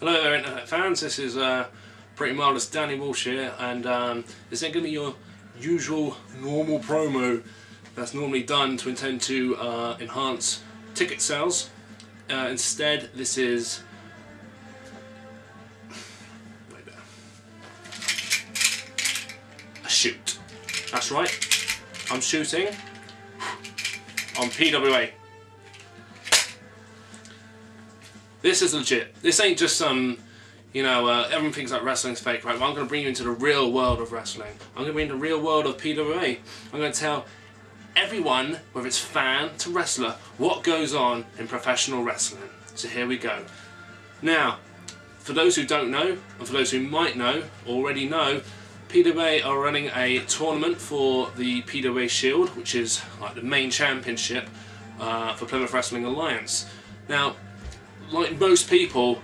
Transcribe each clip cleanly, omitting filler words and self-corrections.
Hello there internet fans, this is pretty marvellous Danny Walsh here, and this ain't going to be your usual normal promo that's normally done to intend to enhance ticket sales. Instead, this is a shoot. That's right, I'm shooting on PWA. This is legit. This ain't just some, everyone thinks that wrestling's fake, right? Well, I'm going to bring you into the real world of wrestling. I'm going to bring you into the real world of PWA. I'm going to tell everyone, whether it's fan to wrestler, what goes on in professional wrestling. So here we go. Now, for those who don't know, and for those who might know, already know, PWA are running a tournament for the PWA Shield, which is like the main championship for Plymouth Wrestling Alliance. Now, like most people,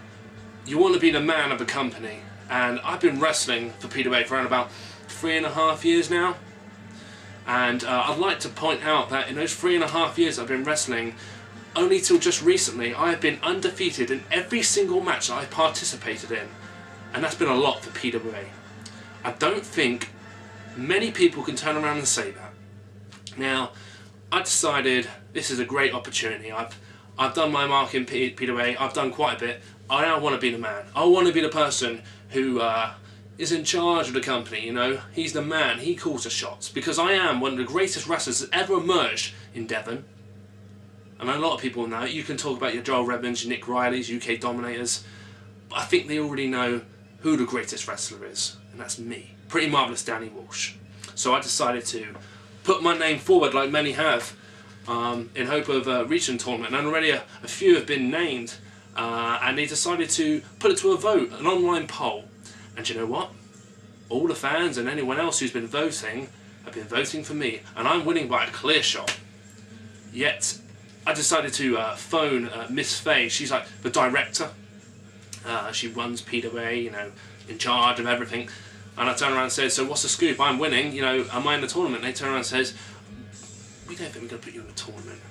you want to be the man of the company, and I've been wrestling for PWA for around about 3.5 years now, and I'd like to point out that in those 3.5 years I've been wrestling, only till just recently I have been undefeated in every single match that I've participated in, and that's been a lot for PWA. I don't think many people can turn around and say that. Now, I decided this is a great opportunity. I've done my mark in PWA, I've done quite a bit. I now want to be the man. I want to be the person who is in charge of the company, He's the man, he calls the shots. Because I am one of the greatest wrestlers that ever emerged in Devon. And a lot of people know, you can talk about your Joel Redmonds, your Nick Rileys, UK Dominators, but I think they already know who the greatest wrestler is, and that's me. Pretty marvellous Danny Walsh. So I decided to put my name forward like many have, in hope of reaching the tournament, and already a few have been named, and they decided to put it to a vote, an online poll. And you know what? All the fans and anyone else who's been voting have been voting for me, and I'm winning by a clear shot. Yet I decided to phone Miss Faye. She's like the director. She runs PWA, in charge of everything. And I turn around and said, "So what's the scoop? I'm winning. Am I in the tournament?" And they turn around and says, "We don't think we're going to put you in the tournament."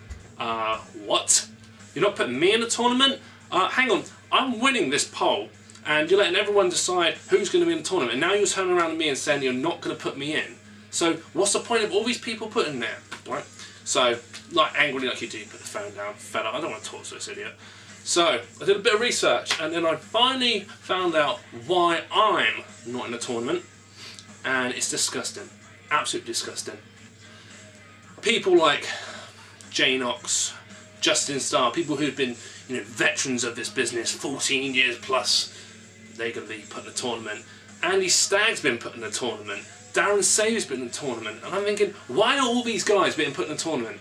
What? You're not putting me in the tournament? Hang on, I'm winning this poll, and you're letting everyone decide who's going to be in the tournament, and now you're turning around to me and saying you're not going to put me in. So what's the point of all these people putting there, right? So, angrily like you do, put the phone down, fed up, I don't want to talk to this idiot. So, I did a bit of research, and then I finally found out why I'm not in the tournament, and it's disgusting. Absolutely disgusting. People like Jane Ox, Justin Starr, people who've been, veterans of this business, 14 years plus, they're going to be put in the tournament. Andy Stagg's been put in the tournament. Darren Save's been in the tournament. And I'm thinking, why are all these guys being put in the tournament?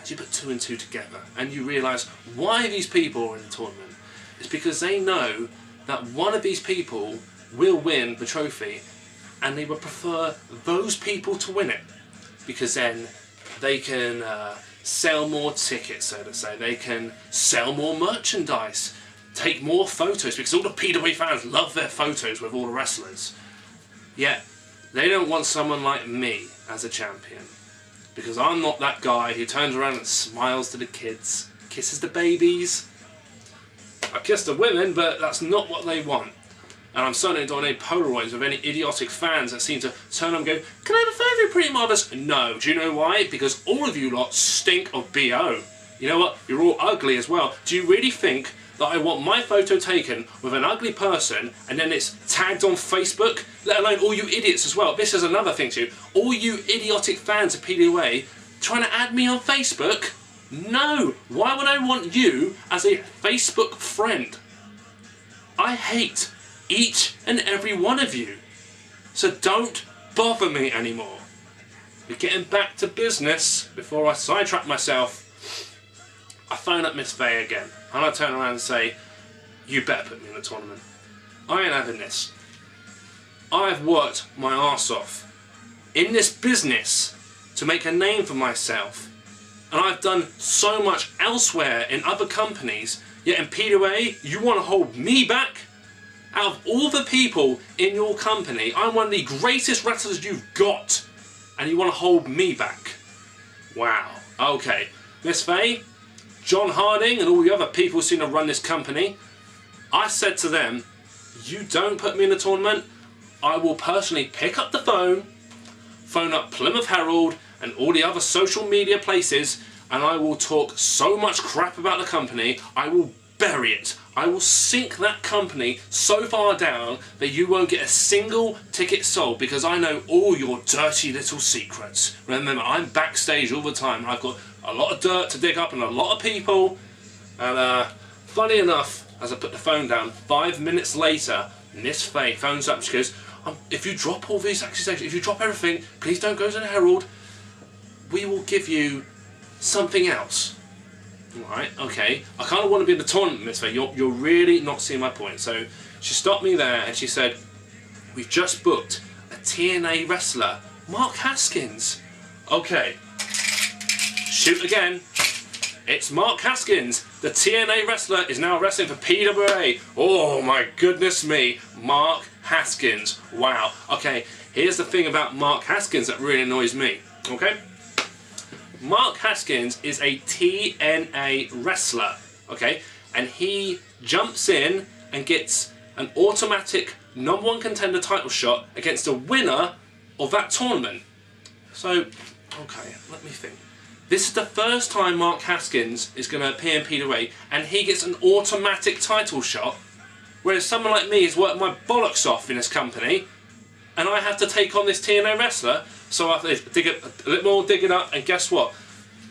As you put 2 and 2 together, and you realise why these people are in the tournament, it's because they know that one of these people will win the trophy, and they would prefer those people to win it, because then they can sell more tickets, so to say. They can sell more merchandise, take more photos, because all the PWA fans love their photos with all the wrestlers. Yet they don't want someone like me as a champion, because I'm not that guy who turns around and smiles to the kids, kisses the babies. I kiss the women, but that's not what they want. And I'm certainly not doing any Polaroids with any idiotic fans that seem to turn on and go, "Can I have a photo of you, pretty marvellous?" No. Do you know why? Because all of you lot stink of BO. You know what? You're all ugly as well. Do you really think that I want my photo taken with an ugly person and then it's tagged on Facebook? Let alone all you idiots as well. This is another thing too. All you idiotic fans of PWA trying to add me on Facebook? No. Why would I want you as a Facebook friend? I hate each and every one of you. So don't bother me anymore. We're getting back to business before I sidetrack myself. I phone up Miss Faye again, and I turn around and say, "You better put me in the tournament. I ain't having this. I've worked my arse off in this business to make a name for myself, and I've done so much elsewhere in other companies, yet in PWA you want to hold me back? Out of all the people in your company, I'm one of the greatest wrestlers you've got, and you want to hold me back? Wow. Okay, Miss Faye, John Harding and all the other people who seem to run this company, I said to them, you don't put me in a tournament, I will personally pick up the phone up Plymouth Herald and all the other social media places, and I will talk so much crap about the company, I will bury it. I will sink that company so far down that you won't get a single ticket sold, because I know all your dirty little secrets. Remember, I'm backstage all the time. I've got a lot of dirt to dig up and a lot of people. And funny enough, as I put the phone down, 5 minutes later, Miss Faye phones up. She goes, if you drop all these accusations, if you drop everything, please don't go to the Herald. We will give you something else. Right, okay. I kind of want to be in the tournament, Miss Faye. You're really not seeing my point. So she stopped me there and she said, we've just booked a TNA wrestler, Mark Haskins. Okay. Shoot again. It's Mark Haskins. The TNA wrestler is now wrestling for PWA. Oh my goodness me. Mark Haskins. Wow. Okay, here's the thing about Mark Haskins that really annoys me. Okay? Mark Haskins is a TNA wrestler, okay, and he jumps in and gets an automatic #1 contender title shot against the winner of that tournament. So, okay, let me think. This is the first time Mark Haskins is going to appear in PWA, and he gets an automatic title shot, whereas someone like me has worked my bollocks off in this company, and I have to take on this TNA wrestler. So I have to dig it a little more, dig it up, and guess what?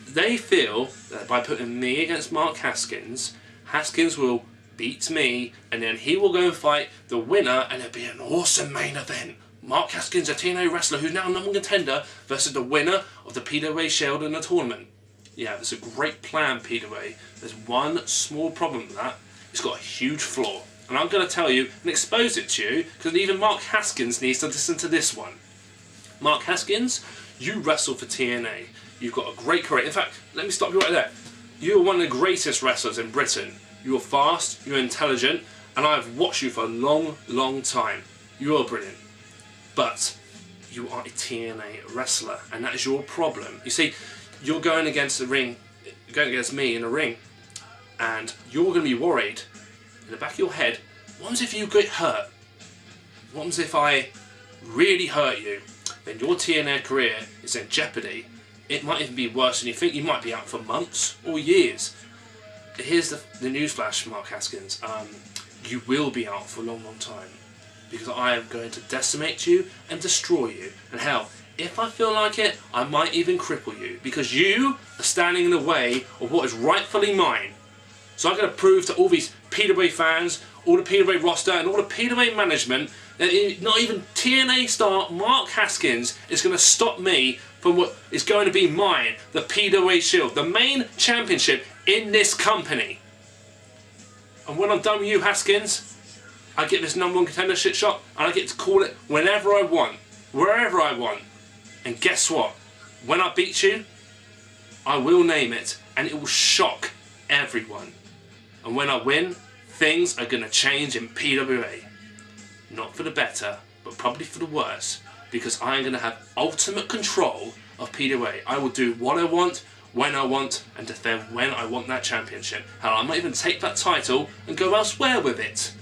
They feel that by putting me against Mark Haskins, Haskins will beat me, and then he will go and fight the winner, and it'll be an awesome main event. Mark Haskins, a TNA wrestler who's now #1 contender, versus the winner of the PWA Shield in the tournament. Yeah, that's a great plan, PWA. There's one small problem with that. It's got a huge flaw. And I'm going to tell you and expose it to you, because even Mark Haskins needs to listen to this one. Mark Haskins, you wrestle for TNA. You've got a great career. In fact, let me stop you right there. You are one of the greatest wrestlers in Britain. You are fast, you're intelligent, and I have watched you for a long, long time. You are brilliant. But you are a TNA wrestler, and that is your problem. You see, you're going against the ring, you're going against me in a ring, and you're going to be worried in the back of your head, what if you get hurt? What if I really hurt you? Then your TNA career is in jeopardy. It might even be worse than you think. You might be out for months or years. Here's the newsflash, Mark Haskins. You will be out for a long, long time, because I am going to decimate you and destroy you. And hell, if I feel like it, I might even cripple you, because you are standing in the way of what is rightfully mine. So I'm going to prove to all these PWA fans, all the PWA roster, and all the PWA management that not even TNA star Mark Haskins is going to stop me from what is going to be mine, the PWA Shield, the main championship in this company. And when I'm done with you, Haskins, I get this #1 contender shit shot, and I get to call it whenever I want, wherever I want. And guess what? When I beat you, I will name it, and it will shock everyone. And when I win, things are going to change in PWA. Not for the better, but probably for the worse, because I am going to have ultimate control of PWA. I will do what I want, when I want, and defend when I want that championship. Hell, I might even take that title and go elsewhere with it.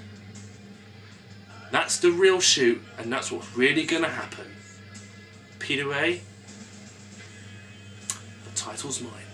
That's the real shoot, and that's what's really going to happen. PWA, the title's mine.